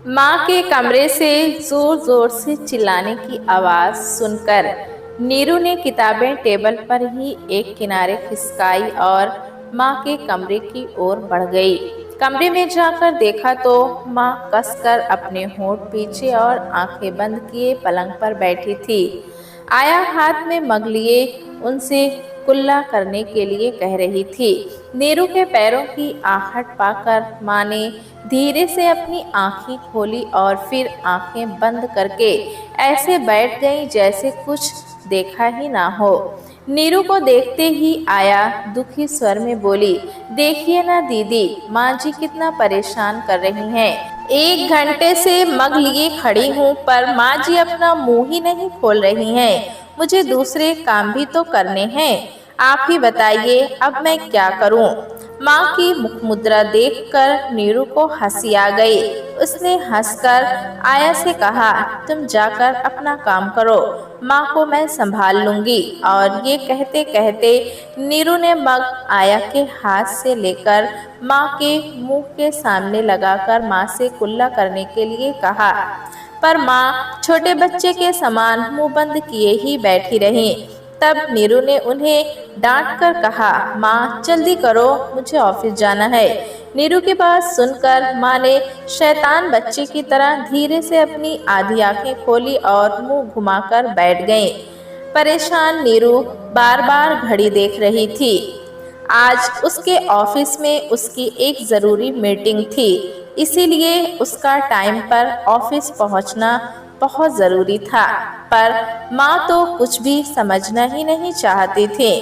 माँ के कमरे से जोर जोर से चिल्लाने की आवाज सुनकर नीरू ने किताबें टेबल पर ही एक किनारे खिसकाई और माँ के कमरे की ओर बढ़ गई। कमरे में जाकर देखा तो माँ कसकर अपने होंठ पीछे और आंखें बंद किए पलंग पर बैठी थी। आया हाथ में मग लिए उनसे कुल्ला करने के लिए कह रही थी। नीरू के पैरों की आहट पाकर माँ ने धीरे से अपनी आंखें खोली और फिर आंखें बंद करके ऐसे बैठ गई जैसे कुछ देखा ही ना हो। नीरू को देखते ही आया दुखी स्वर में बोली, देखिए ना दीदी, माँ जी कितना परेशान कर रही हैं। 1 घंटे से मग लिए खड़ी हूँ पर माँ जी अपना मुंह ही नहीं खोल रही हैं। मुझे दूसरे काम भी तो करने हैं। आप ही बताइए अब मैं क्या करूं? माँ की मुख मुद्रा देखकर नीरू को हंसी आ गई। उसने हंसकर आया से कहा, तुम जाकर अपना काम करो, माँ को मैं संभाल लूंगी। और ये कहते कहते नीरू ने मग आया के हाथ से लेकर माँ के मुंह के सामने लगाकर माँ से कुल्ला करने के लिए कहा। पर माँ छोटे बच्चे के समान मुंह बंद किए ही बैठी रही। तब नीरू ने उन्हें डांट कर कहा, माँ जल्दी करो, मुझे ऑफिस जाना है। नीरू की बात सुनकर माँ ने शैतान बच्चे की तरह धीरे से अपनी आधी आंखें खोली और मुंह घुमाकर बैठ गई। परेशान नीरू बार बार घड़ी देख रही थी। आज उसके ऑफिस में उसकी एक जरूरी मीटिंग थी, इसीलिए उसका टाइम पर ऑफिस पहुंचना बहुत जरूरी था। पर माँ तो कुछ भी समझना ही नहीं चाहती थी।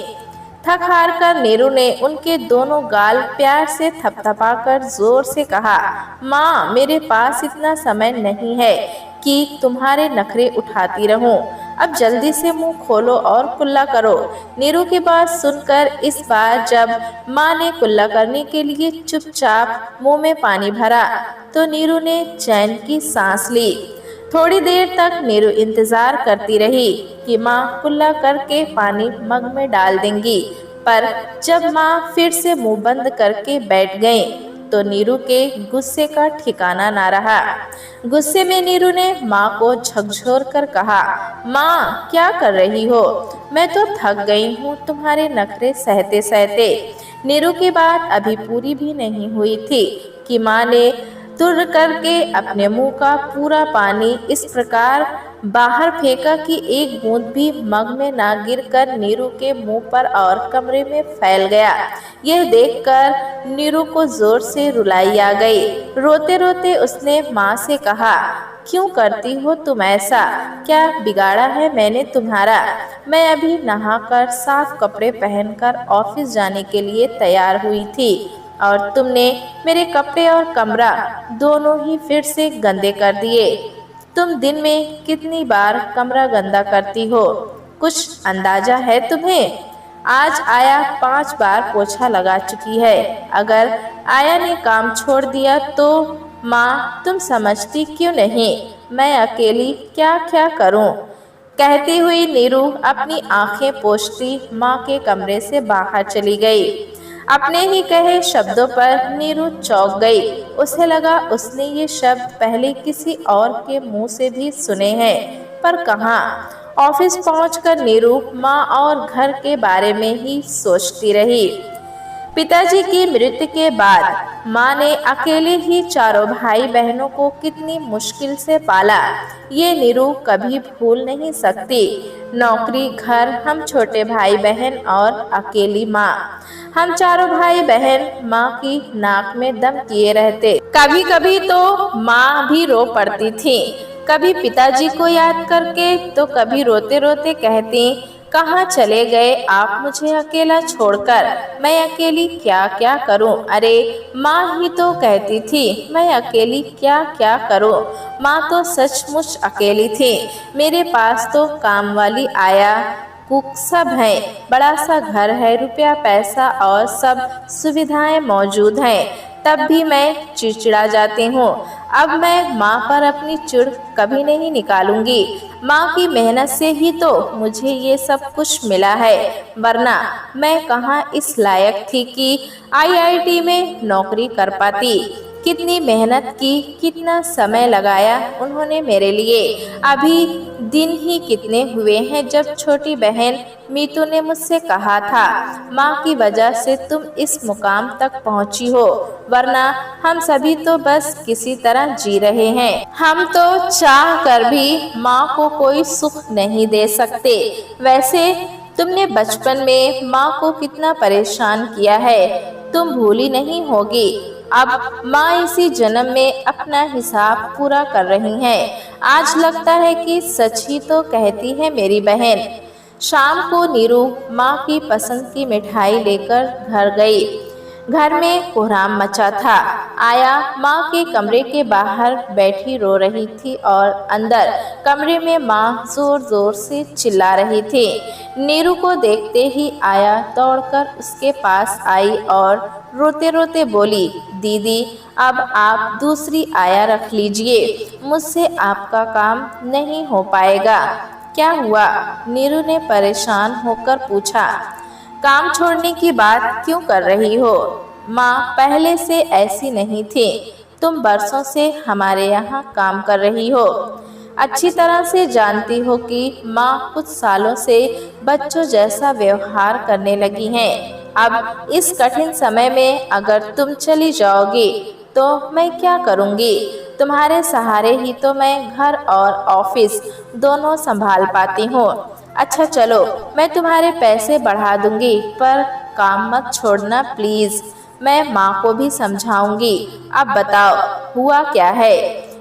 थक हार कर नीरू ने उनके दोनों गाल प्यार से थपथपाकर जोर से कहा, माँ मेरे पास इतना समय नहीं है कि तुम्हारे नखरे उठाती रहूं। अब जल्दी से मुंह खोलो और कुल्ला करो। नीरू की बात सुनकर इस बार जब माँ ने कुल्ला करने के लिए चुपचाप मुंह में पानी भरा तो नीरू ने चैन की सांस ली। थोड़ी देर तक नीरू इंतजार करती रही कि माँ कुल्ला करके पानी मग में डाल देंगी। पर जब माँ फिर से मुंह बंद करके बैठ गईं, तो नीरू के गुस्से का ठिकाना ना रहा। गुस्से में नीरू ने माँ को झकझोर कर कहा, माँ क्या कर रही हो? मैं तो थक गई हूँ तुम्हारे नखरे सहते सहते। नीरू की बात अभी पूरी भी नहीं हुई थी कि माँ ने तुर करके अपने मुंह का पूरा पानी इस प्रकार बाहर फेंका कि एक बूंद भी मग में ना गिरकर नीरू के मुंह पर और कमरे में फैल गया। यह देखकर नीरू को जोर से रुलाई आ गई। रोते रोते उसने माँ से कहा, क्यों करती हो तुम ऐसा? क्या बिगाड़ा है मैंने तुम्हारा? मैं अभी नहाकर साफ कपड़े पहनकर ऑफिस जाने के लिए तैयार हुई थी और तुमने मेरे कपड़े और कमरा दोनों ही फिर से गंदे कर दिए। तुम दिन में कितनी बार कमरा गंदा करती हो, कुछ अंदाजा है तुम्हें? आज आया 5 बार पोछा लगा चुकी है। अगर आया ने काम छोड़ दिया तो माँ तुम समझती क्यों नहीं? मैं अकेली क्या क्या करूँ? कहती हुई नीरू अपनी आंखें पोंछती माँ के कमरे से बाहर चली गई। अपने ही कहे शब्दों पर नीरू चौंक गई। उसे लगा उसने ये शब्द पहले किसी और के मुंह से भी सुने हैं, पर कहाँ। ऑफिस पहुंचकर नीरू माँ और घर के बारे में ही सोचती रही। पिताजी की मृत्यु के बाद माँ ने अकेले ही चारों भाई बहनों को कितनी मुश्किल से पाला, ये नीरू कभी भूल नहीं सकती। नौकरी, घर, हम छोटे भाई बहन और अकेली माँ। हम चारों भाई बहन माँ की नाक में दम किए रहते। कभी कभी तो माँ भी रो पड़ती थी, कभी पिताजी को याद करके तो कभी रोते रोते कहती, कहाँ चले गए आप मुझे अकेला छोड़कर? मैं अकेली क्या क्या करूं? अरे माँ ही तो कहती थी मैं अकेली क्या क्या करूं। माँ तो सचमुच अकेली थी। मेरे पास तो काम वाली, आया, कुक सब है, बड़ा सा घर है, रुपया पैसा और सब सुविधाएं मौजूद हैं। तब भी मैं चिड़चिड़ा जाती हूँ। अब मैं माँ पर अपनी चिढ़ कभी नहीं निकालूंगी। माँ की मेहनत से ही तो मुझे ये सब कुछ मिला है, वरना मैं कहाँ इस लायक थी कि आईआईटी में नौकरी कर पाती। कितनी मेहनत की, कितना समय लगाया उन्होंने मेरे लिए। अभी दिन ही कितने हुए हैं जब छोटी बहन मीतू ने मुझसे कहा था, माँ की वजह से तुम इस मुकाम तक पहुँची हो, वरना हम सभी तो बस किसी तरह जी रहे हैं। हम तो चाह कर भी माँ को कोई सुख नहीं दे सकते। वैसे तुमने बचपन में माँ को कितना परेशान किया है, तुम भूली नहीं होगी। अब माँ इसी जन्म में अपना हिसाब पूरा कर रही हैं। आज लगता है कि सच ही तो कहती है मेरी बहन। शाम को नीरू माँ की पसंद की मिठाई लेकर घर गई। घर में कोहराम मचा था। आया माँ के कमरे के बाहर बैठी रो रही थी और अंदर कमरे में माँ जोर जोर से चिल्ला रही थी। नीरू को देखते ही आया दौड़कर उसके पास आई और रोते रोते बोली, दीदी अब आप दूसरी आया रख लीजिए, मुझसे आपका काम नहीं हो पाएगा। क्या हुआ? नीरू ने परेशान होकर पूछा। काम छोड़ने की बात क्यों कर रही हो? माँ पहले से ऐसी नहीं थी। तुम बरसों से हमारे यहाँ काम कर रही हो, अच्छी तरह से जानती हो कि माँ कुछ सालों से बच्चों जैसा व्यवहार करने लगी हैं। अब इस कठिन समय में अगर तुम चली जाओगी तो मैं क्या करूँगी? तुम्हारे सहारे ही तो मैं घर और ऑफिस दोनों संभाल पाती हूँ। अच्छा चलो, मैं तुम्हारे पैसे बढ़ा दूंगी, पर काम मत छोड़ना प्लीज। मैं माँ को भी समझाऊंगी। अब बताओ हुआ क्या है?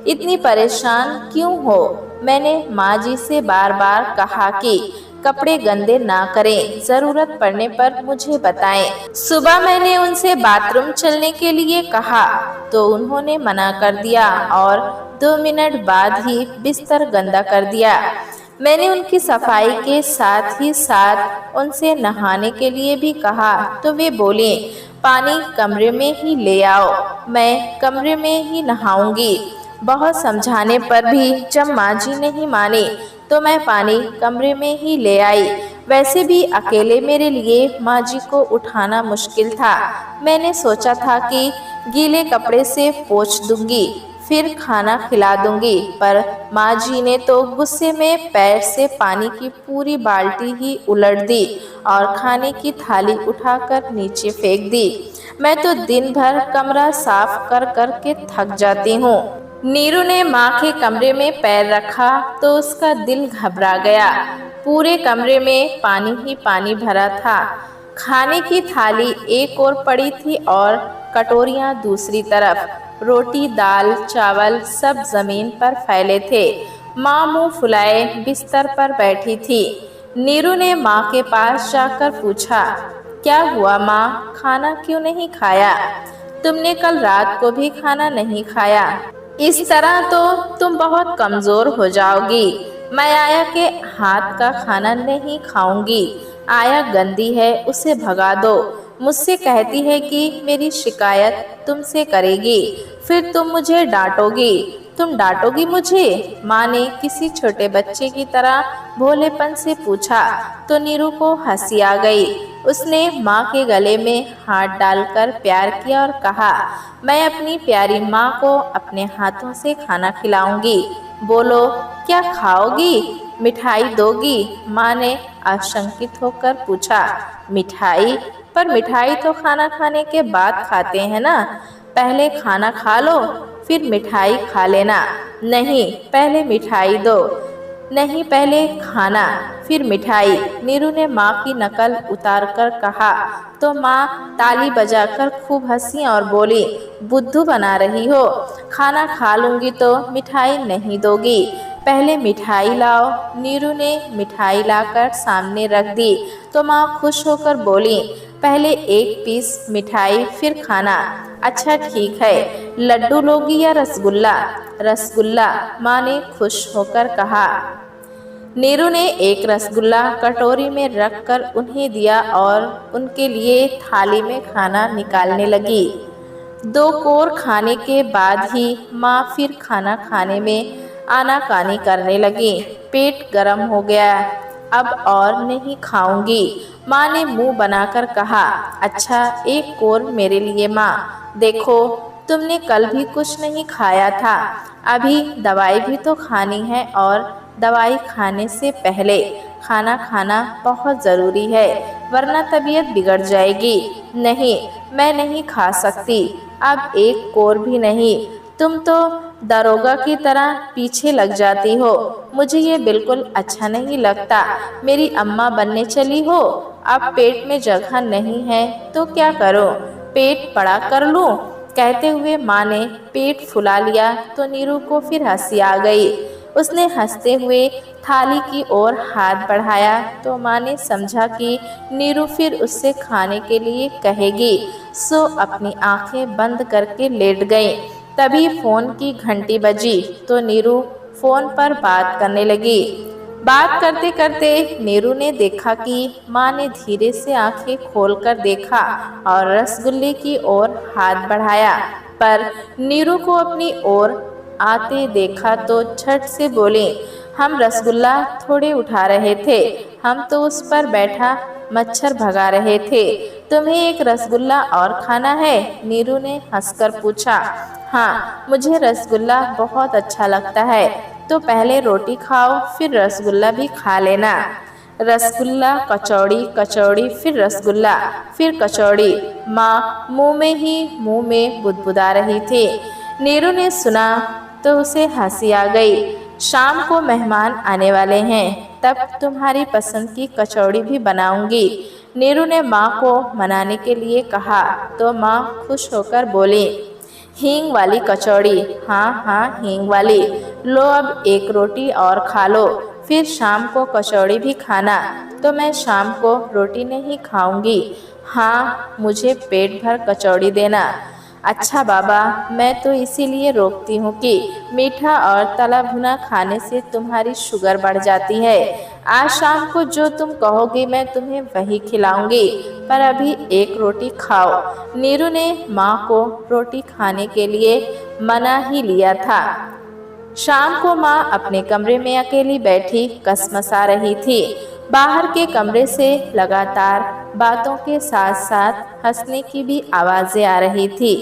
इतनी परेशान क्यों हो? मैंने माँ जी से बार बार कहा कि कपड़े गंदे ना करें, जरूरत पड़ने पर मुझे बताएं। सुबह मैंने उनसे बाथरूम चलने के लिए कहा तो उन्होंने मना कर दिया और 2 मिनट बाद ही बिस्तर गंदा कर दिया। मैंने उनकी सफाई के साथ ही साथ उनसे नहाने के लिए भी कहा तो वे बोले, पानी कमरे में ही ले आओ, मैं कमरे में ही नहाऊंगी। बहुत समझाने पर भी जब माँ जी नहीं मानी तो मैं पानी कमरे में ही ले आई। वैसे भी अकेले मेरे लिए माँ जी को उठाना मुश्किल था। मैंने सोचा था कि गीले कपड़े से पोंछ दूंगी, फिर खाना खिला दूंगी, पर माँ जी ने तो गुस्से में पैर से पानी की पूरी बाल्टी ही उलट दी और खाने की थाली उठाकर नीचे फेंक दी। मैं तो दिन भर कमरा साफ कर कर के थक जाती हूँ। नीरू ने माँ के कमरे में पैर रखा तो उसका दिल घबरा गया। पूरे कमरे में पानी ही पानी भरा था। खाने की थाली एक ओर पड़ी थी और कटोरियाँ दूसरी तरफ। रोटी, दाल, चावल सब जमीन पर फैले थे। माँ मुंह फुलाए बिस्तर पर बैठी थी। नीरू ने माँ के पास जाकर पूछा, क्या हुआ माँ, खाना क्यों नहीं खाया? तुमने कल रात को भी खाना नहीं खाया। इस तरह तो तुम बहुत कमजोर हो जाओगी। मैं आया के हाथ का खाना नहीं खाऊंगी। आया गंदी है, उसे भगा दो। मुझसे कहती है कि मेरी शिकायत तुमसे करेगी, फिर तुम मुझे डांटोगी। तुम डांटोगी मुझे? माँ ने किसी छोटे बच्चे की तरह भोलेपन से पूछा तो नीरू को हंसी आ गई। उसने माँ के गले में हाथ डालकर प्यार किया और कहा, मैं अपनी प्यारी माँ को अपने हाथों से खाना खिलाऊंगी। बोलो क्या खाओगी? मिठाई दोगी? माँ ने आशंकित होकर पूछा। मिठाई? पर मिठाई तो खाना खाने के बाद खाते हैं ना। पहले खाना खा लो फिर मिठाई खा लेना। नहीं, पहले मिठाई दो। नहीं, पहले खाना फिर मिठाई। नीरू ने माँ की नकल उतारकर कहा तो माँ ताली बजाकर खूब हंसी और बोली, बुद्धू बना रही हो? खाना खा लूंगी तो मिठाई नहीं दोगी। पहले मिठाई लाओ। नीरू ने मिठाई लाकर सामने रख दी तो माँ खुश होकर बोली, पहले एक पीस मिठाई फिर खाना। अच्छा ठीक है, लड्डू लोगी या रसगुल्ला? रसगुल्ला, माँ ने खुश होकर कहा। नीरू ने एक रसगुल्ला कटोरी में रखकर उन्हें दिया और उनके लिए थाली में खाना निकालने लगी। 2 कोर खाने के बाद ही माँ फिर खाना खाने में आनाकानी करने लगी। पेट गर्म हो गया, अब और नहीं खाऊंगी। माँ ने मुंह बनाकर कहा, अच्छा 1 कोर मेरे लिए माँ। देखो तुमने कल भी कुछ नहीं खाया था। अभी दवाई भी तो खानी है और दवाई खाने से पहले खाना खाना बहुत ज़रूरी है, वरना तबीयत बिगड़ जाएगी। नहीं, मैं नहीं खा सकती, अब एक कोर भी नहीं। तुम तो दरोगा की तरह पीछे लग जाती हो, मुझे ये बिल्कुल अच्छा नहीं लगता। मेरी अम्मा बनने चली हो, अब पेट में जगह नहीं है तो क्या करूं? पेट बड़ा कर लूं? कहते हुए माँ ने पेट फुला लिया तो नीरू को फिर हंसी आ गई। उसने हंसते हुए थाली की ओर हाथ बढ़ाया तो माँ ने समझा कि नीरू फिर उससे खाने के लिए कहेगी, सो अपनी आंखें बंद करके लेट गई। तभी फोन की घंटी बजी तो नीरू फोन पर बात करने लगी। बात करते करते नीरू ने देखा कि माँ ने धीरे से आंखें खोलकर देखा और रसगुल्ले की ओर हाथ बढ़ाया, पर नीरू को अपनी ओर आते देखा तो झट से बोले, हम रसगुल्ला थोड़े उठा रहे थे, हम तो उस पर बैठा मच्छर भगा रहे थे। तुम्हें एक रसगुल्ला और खाना है? नीरू ने हंसकर पूछा। हाँ, मुझे रसगुल्ला बहुत अच्छा लगता है, तो पहले रोटी खाओ फिर रसगुल्ला भी खा लेना। रसगुल्ला, कचौड़ी, कचौड़ी, फिर रसगुल्ला, फिर कचौड़ी। माँ मुंह में बुदबुदा रही थी। नीरू ने सुना तो उसे हंसी आ गई। शाम को मेहमान आने वाले हैं, तब तुम्हारी पसंद की कचौड़ी भी बनाऊंगी। नीरू ने माँ को मनाने के लिए कहा तो माँ खुश होकर बोली, हींग वाली कचौड़ी? हाँ हाँ, हींग वाली। लो अब एक रोटी और खा लो, फिर शाम को कचौड़ी भी खाना। तो मैं शाम को रोटी नहीं खाऊंगी। हाँ, मुझे पेट भर कचौड़ी देना। अच्छा बाबा, मैं तो इसीलिए रोकती हूँ कि मीठा और तला भुना खाने से तुम्हारी शुगर बढ़ जाती है। आज शाम को जो तुम कहोगे मैं तुम्हें वही खिलाऊंगी, पर अभी एक रोटी खाओ। नीरू ने माँ को रोटी खाने के लिए मना ही लिया था। शाम को माँ अपने कमरे में अकेली बैठी कसमसा रही थी। बाहर के कमरे से लगातार बातों के साथ साथ हंसने की भी आवाजें आ रही थी।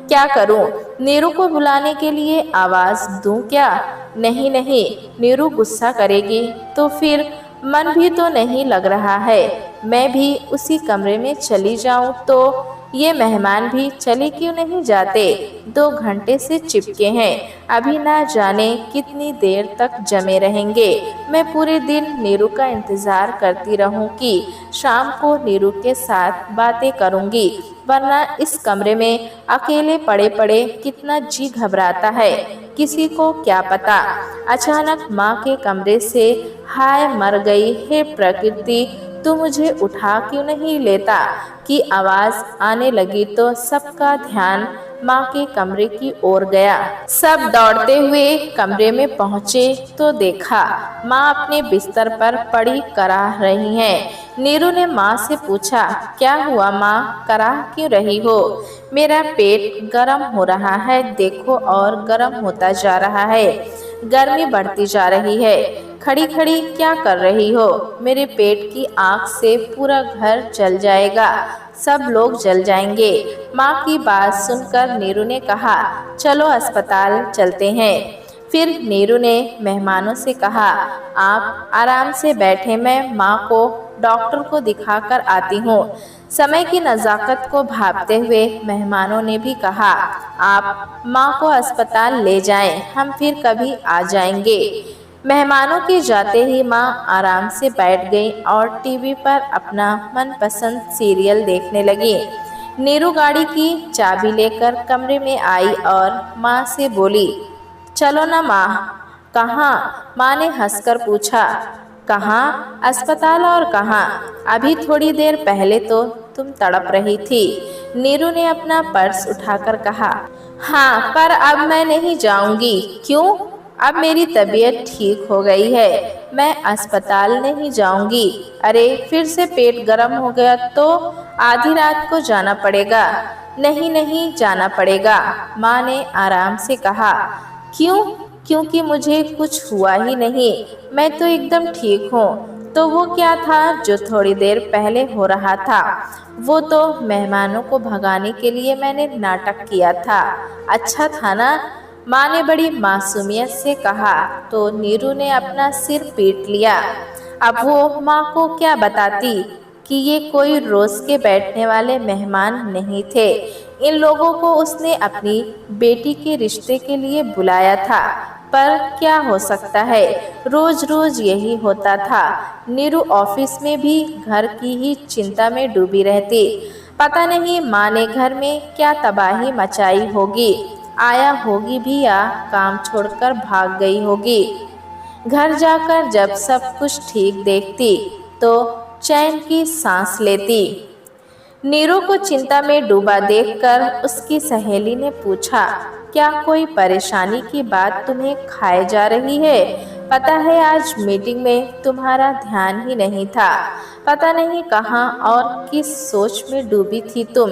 क्या करूं? नीरू को बुलाने के लिए आवाज दूं क्या? नहीं नहीं, नीरू गुस्सा करेगी तो फिर मन भी तो नहीं लग रहा है। मैं भी उसी कमरे में चली जाऊं तो ये मेहमान भी चले क्यों नहीं जाते? 2 घंटे से चिपके हैं, अभी ना जाने कितनी देर तक जमे रहेंगे। मैं पूरे दिन नीरू का इंतजार करती रहूं कि शाम को नीरू के साथ बातें करूंगी, वरना इस कमरे में अकेले पड़े पड़े कितना जी घबराता है, किसी को क्या पता। अचानक माँ के कमरे से हाय मर गई, हे प्रकृति तू मुझे उठा क्यों नहीं लेता की आवाज आने लगी तो सबका ध्यान माँ के कमरे की ओर गया। सब दौड़ते हुए कमरे में पहुँचे तो देखा माँ अपने बिस्तर पर पड़ी कराह रही हैं। नीरू ने माँ से पूछा, क्या हुआ माँ, कराह क्यों रही हो? मेरा पेट गर्म हो रहा है, देखो, और गर्म होता जा रहा है, गर्मी बढ़ती जा रही है। खड़ी खड़ी क्या कर रही हो? मेरे पेट की आग से पूरा घर जल जाएगा, सब लोग जल जाएंगे। माँ की बात सुनकर नीरू ने कहा, चलो अस्पताल चलते हैं। फिर नीरू ने मेहमानों से कहा, आप आराम से बैठे, मैं माँ को डॉक्टर को दिखाकर आती हूँ। समय की नज़ाकत को भांपते हुए मेहमानों ने भी कहा, आप माँ को अस्पताल ले जाएं, हम फिर कभी आ जाएंगे। मेहमानों के जाते ही माँ आराम से बैठ गई और टीवी पर अपना मनपसंद सीरियल देखने लगी। नीरू गाड़ी की चाबी लेकर कमरे में आई और माँ से बोली, चलो ना माँ। कहाँ? माँ ने हंसकर पूछा। कहाँ? अस्पताल और कहाँ? अभी थोड़ी देर पहले तो तुम तड़प रही थी। नीरू ने अपना पर्स उठाकर कहा। हाँ, पर अब मैं नहीं जाऊंगी। क्यों? अब मेरी तबीयत ठीक हो गई है, मैं अस्पताल नहीं जाऊंगी। अरे फिर से पेट गर्म हो गया तो आधी रात को जाना पड़ेगा। नहीं नहीं, जाना पड़ेगा, माँ ने आराम से कहा। क्यों? क्योंकि मुझे कुछ हुआ ही नहीं, मैं तो एकदम ठीक हूँ। तो वो क्या था जो थोड़ी देर पहले हो रहा था? वो तो मेहमानों को भगाने के लिए मैंने नाटक किया था। अच्छा था ना? माँ ने बड़ी मासूमियत से कहा तो नीरू ने अपना सिर पीट लिया। अब वो माँ को क्या बताती कि ये कोई रोज के बैठने वाले मेहमान नहीं थे। इन लोगों को उसने अपनी बेटी के रिश्ते के लिए बुलाया था। पर क्या हो सकता है, रोज रोज यही होता था। नीरू ऑफिस में भी घर की ही चिंता में डूबी रहती। पता नहीं माँ ने घर में क्या तबाही मचाई होगी। आया होगी भी या काम छोड़कर भाग गई होगी। घर जाकर जब सब कुछ ठीक देखती तो चैन की सांस लेती। नीरू को चिंता में डूबा देखकर उसकी सहेली ने पूछा, क्या कोई परेशानी की बात तुम्हें खाए जा रही है? पता है आज मीटिंग में तुम्हारा ध्यान ही नहीं था। पता नहीं कहाँ और किस सोच में डूबी थी तुम।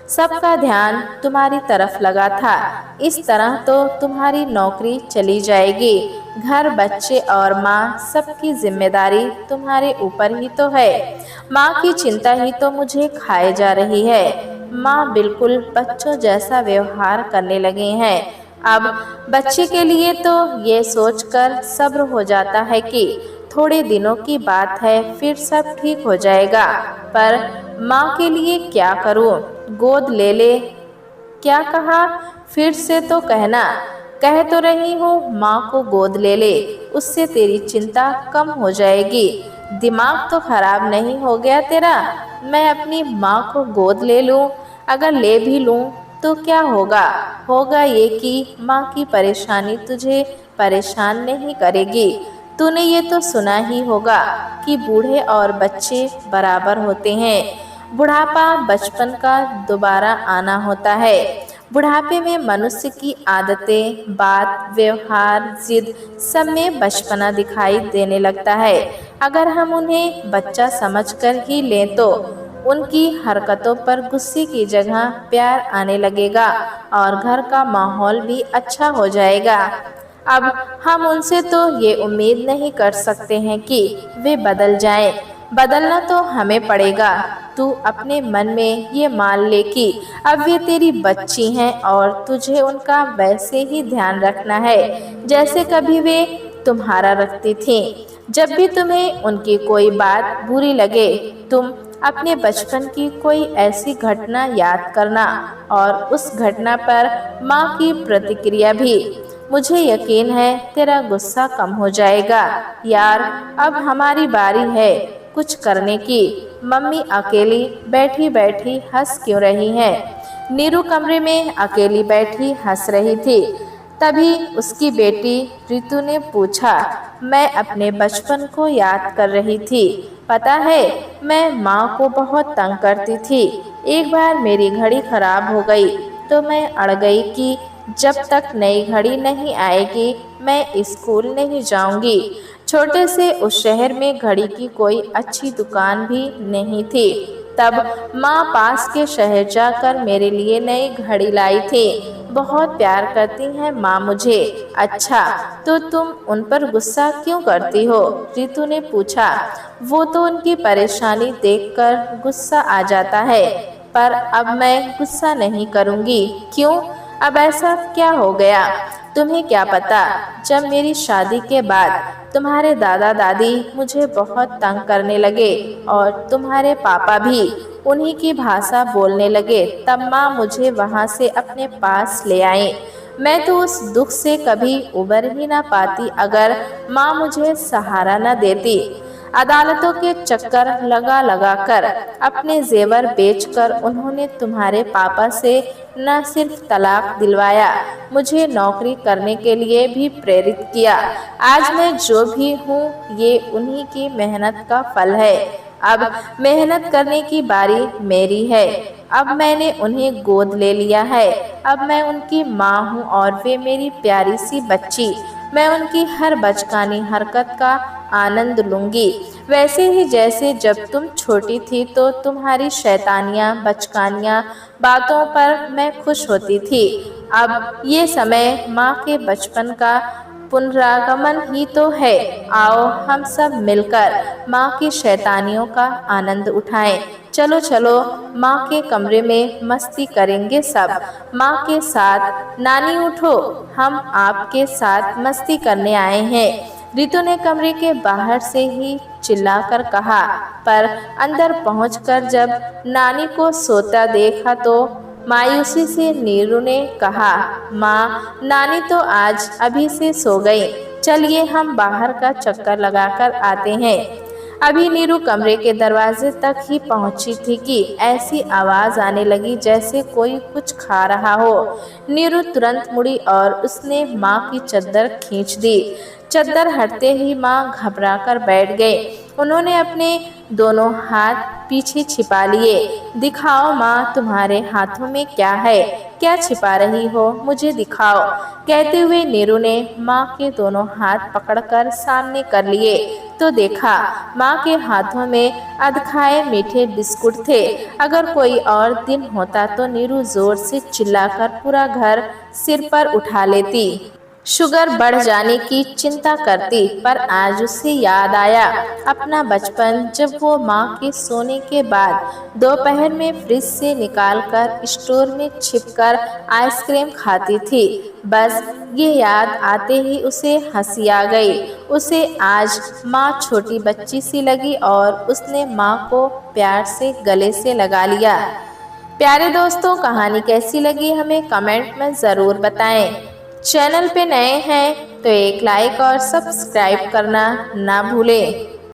सबका ध्यान तुम्हारी तरफ लगा था। इस तरह तो तुम्हारी नौकरी चली जाएगी। घर, बच्चे और माँ, सबकी जिम्मेदारी तुम्हारे ऊपर ही तो है। माँ की चिंता ही तो मुझे खाए जा रही है। माँ बिल्कुल बच्चों जैसा व्यवहार करने लगे हैं। अब बच्चे के लिए तो ये सोचकर सब्र हो जाता है कि थोड़े दिनों की बात है, फिर सब ठीक हो जाएगा। पर माँ के लिए क्या करूँ? गोद ले ले। क्या कहा? फिर से तो कहना। कह तो रही हूँ माँ को गोद ले ले, उससे तेरी चिंता कम हो जाएगी। दिमाग तो खराब नहीं हो गया तेरा? मैं अपनी माँ को गोद ले लूँ? अगर ले भी लूँ तो क्या होगा? होगा ये कि माँ की परेशानी तुझे परेशान नहीं करेगी। तूने ये तो सुना ही होगा कि बूढ़े और बच्चे बराबर होते हैं। बुढ़ापा बचपन का दोबारा आना होता है। बुढ़ापे में मनुष्य की आदतें, बात, व्यवहार, जिद सब में बचपना दिखाई देने लगता है। अगर हम उन्हें बच्चा समझकर ही लें तो उनकी हरकतों पर गुस्से की जगह प्यार आने लगेगा और घर का माहौल भी अच्छा हो जाएगा। अब हम उनसे तो ये उम्मीद नहीं कर सकते हैं कि वे बदल जाएं। बदलना तो हमें पड़ेगा। तू अपने मन में ये मान ले कि अब वे तेरी बच्ची हैं और तुझे उनका वैसे ही ध्यान रखना है जैसे कभी वे तुम्हारा रखती थी। जब भी तुम्हें उनकी कोई बात बुरी लगे, तुम अपने बचपन की कोई ऐसी घटना याद करना और उस घटना पर माँ की प्रतिक्रिया भी। मुझे यकीन है तेरा गुस्सा कम हो जाएगा। यार, अब हमारी बारी है कुछ करने की। मम्मी अकेली बैठी बैठी हंस क्यों रही हैं? नीरू कमरे में अकेली बैठी हंस रही थी। तभी उसकी बेटी रितु ने पूछा, मैं अपने बचपन को याद कर रही थी। पता है, मैं माँ को बहुत तंग करती थी। एक बार मेरी घड़ी खराब हो गई तो मैं अड़ गई कि जब तक नई घड़ी नहीं आएगी मैं स्कूल नहीं जाऊंगी। छोटे से उस शहर में घड़ी की कोई अच्छी दुकान भी नहीं थी। तब माँ पास के शहर जाकर मेरे लिए नई घड़ी लाई थी। बहुत प्यार करती है माँ मुझे। अच्छा, तो तुम उन पर गुस्सा क्यों करती हो? रितु ने पूछा। वो तो उनकी परेशानी देखकर गुस्सा आ जाता है, पर अब मैं गुस्सा नहीं करूँगी। क्यों? अब ऐसा क्या हो गया? तुम्हें क्या पता, जब मेरी शादी के बाद तुम्हारे दादा दादी मुझे बहुत तंग करने लगे और तुम्हारे पापा भी उन्हीं की भाषा बोलने लगे, तब माँ मुझे वहाँ से अपने पास ले आई। मैं तो उस दुख से कभी उबर ही ना पाती अगर माँ मुझे सहारा न देती। अदालतों के चक्कर लगा लगा कर, अपने जेवर बेचकर उन्होंने तुम्हारे पापा से न सिर्फ तलाक दिलवाया, मुझे नौकरी करने के लिए भी प्रेरित किया। आज मैं जो भी हूँ ये उन्हीं की मेहनत का फल है। अब मेहनत करने की बारी मेरी है। अब मैंने उन्हें गोद ले लिया है। अब मैं उनकी माँ हूँ और वे मेरी प्यारी सी बच्ची। मैं उनकी हर बचकानी हरकत का आनंद लूंगी, वैसे ही जैसे जब तुम छोटी थी तो तुम्हारी शैतानियाँ बचकानियाँ बातों पर मैं खुश होती थी। अब ये समय माँ के बचपन का पुनरागमन ही तो है। आओ हम सब मिलकर माँ की शैतानियों का आनंद उठाएं। चलो चलो माँ के कमरे में मस्ती करेंगे सब माँ के साथ। नानी उठो, हम आपके साथ मस्ती करने आए हैं। रितु ने कमरे के बाहर से ही चिल्लाकर कहा, पर अंदर पहुंचकर जब नानी को सोता देखा तो मायूसी से नीरू ने कहा, माँ नानी तो आज अभी से सो गई, चलिए हम बाहर का चक्कर लगाकर आते हैं। अभी नीरू कमरे के दरवाजे तक ही पहुंची थी कि ऐसी आवाज आने लगी जैसे कोई कुछ खा रहा हो। नीरू तुरंत मुड़ी और उसने माँ की चद्दर खींच दी। चद्दर हटते ही माँ घबराकर बैठ गए। उन्होंने अपने दोनों हाथ पीछे छिपा लिए। दिखाओ माँ, तुम्हारे हाथों में क्या है? क्या छिपा रही हो? मुझे दिखाओ। कहते हुए नीरू ने माँ के दोनों हाथ पकड़कर सामने कर लिए तो देखा माँ के हाथों में अधखाए मीठे बिस्कुट थे। अगर कोई और दिन होता तो नीरू जोर से चिल्लाकर पूरा घर सिर पर उठा लेती, शुगर बढ़ जाने की चिंता करती। पर आज उसे याद आया अपना बचपन, जब वो माँ के सोने के बाद दोपहर में फ्रिज से निकालकर स्टोर में छिपकर आइसक्रीम खाती थी। बस ये याद आते ही उसे हंसी आ गई। उसे आज माँ छोटी बच्ची सी लगी और उसने माँ को प्यार से गले से लगा लिया। प्यारे दोस्तों, कहानी कैसी लगी हमें कमेंट में ज़रूर बताएं। चैनल पे नए हैं तो एक लाइक और सब्सक्राइब करना ना भूलें।